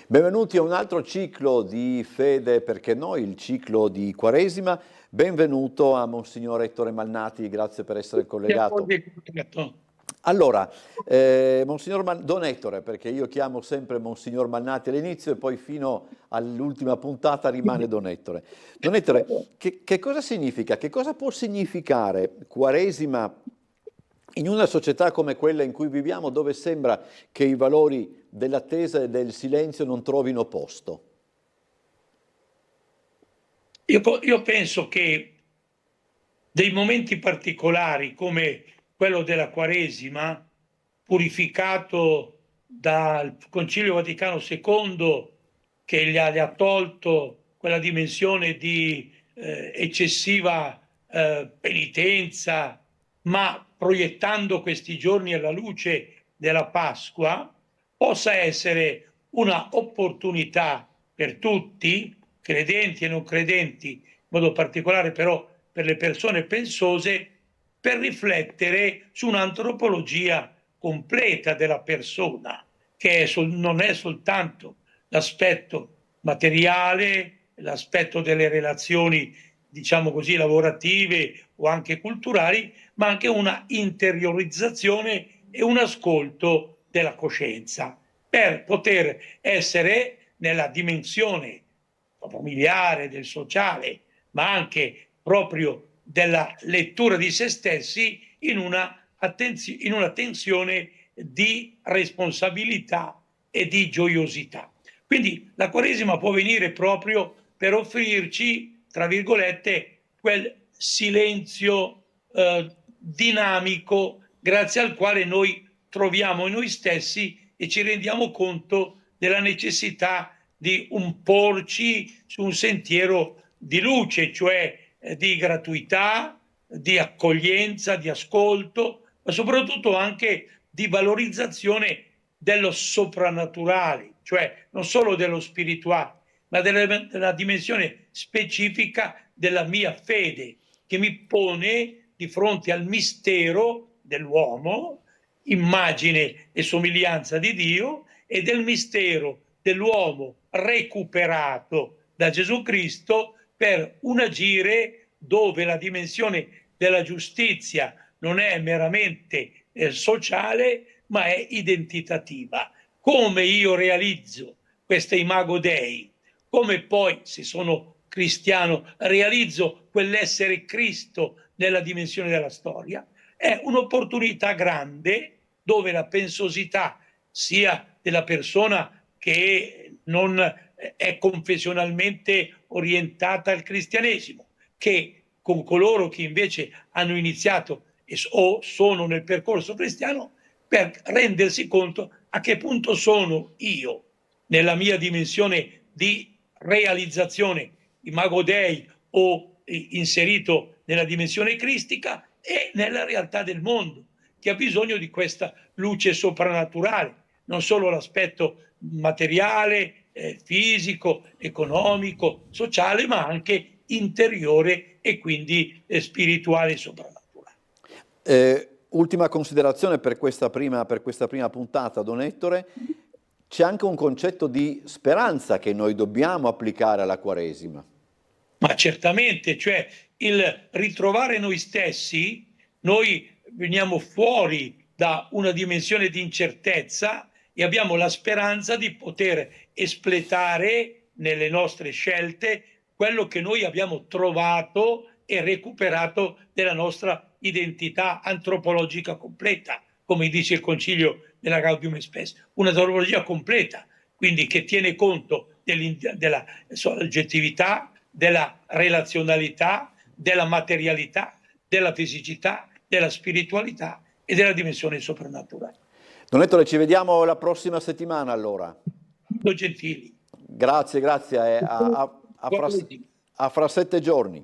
Benvenuti a un altro ciclo di fede, perché noi, il ciclo di Quaresima. Benvenuto a Monsignor Ettore Malnati, grazie per essere collegato. Allora, Don Ettore, perché io chiamo sempre Monsignor Malnati all'inizio e poi fino all'ultima puntata rimane Don Ettore. Don Ettore, che cosa significa? Che cosa può significare Quaresima in una società come quella in cui viviamo, dove sembra che i valori dell'attesa e del silenzio non trovino posto? Io penso che dei momenti particolari come quello della Quaresima, purificato dal Concilio Vaticano II, che gli ha tolto quella dimensione di eccessiva penitenza, ma proiettando questi giorni alla luce della Pasqua, possa essere una opportunità per tutti, credenti e non credenti, in modo particolare però per le persone pensose, per riflettere su un'antropologia completa della persona, che non è soltanto l'aspetto materiale, l'aspetto delle relazioni, diciamo così, lavorative o anche culturali, ma anche una interiorizzazione e un ascolto della coscienza, per poter essere nella dimensione familiare, del sociale, ma anche proprio della lettura di se stessi in una tensione di responsabilità e di gioiosità. Quindi la Quaresima può venire proprio per offrirci, tra virgolette, quel silenzio dinamico grazie al quale noi troviamo in noi stessi e ci rendiamo conto della necessità di porci su un sentiero di luce, cioè di gratuità, di accoglienza, di ascolto, ma soprattutto anche di valorizzazione dello soprannaturale, cioè non solo dello spirituale, ma della dimensione specifica della mia fede, che mi pone di fronte al mistero dell'uomo, immagine e somiglianza di Dio, e del mistero dell'uomo recuperato da Gesù Cristo per un agire dove la dimensione della giustizia non è meramente sociale, ma è identitativa. Come io realizzo questa imago Dei, come poi, se sono cristiano, realizzo quell'essere Cristo nella dimensione della storia, è un'opportunità grande dove la pensosità sia della persona che non è confessionalmente orientata al cristianesimo, che con coloro che invece hanno iniziato o sono nel percorso cristiano, per rendersi conto a che punto sono io nella mia dimensione di realizzazione imago Dei o inserito nella dimensione cristica e nella realtà del mondo, che ha bisogno di questa luce soprannaturale, non solo l'aspetto materiale, fisico, economico, sociale, ma anche interiore e quindi spirituale e soprannaturale. Ultima considerazione per questa prima puntata, Don Ettore. C'è anche un concetto di speranza che noi dobbiamo applicare alla Quaresima. Ma certamente, cioè il ritrovare noi stessi, noi veniamo fuori da una dimensione di incertezza e abbiamo la speranza di poter espletare nelle nostre scelte quello che noi abbiamo trovato e recuperato della nostra identità antropologica completa, come dice il Concilio della Gaudium et Spes, una antropologia completa, quindi che tiene conto della soggettività, della relazionalità, della materialità, della fisicità, della spiritualità e della dimensione soprannaturale. Don Ettore, ci vediamo la prossima settimana allora. Molto gentili. Grazie, a fra 7 giorni.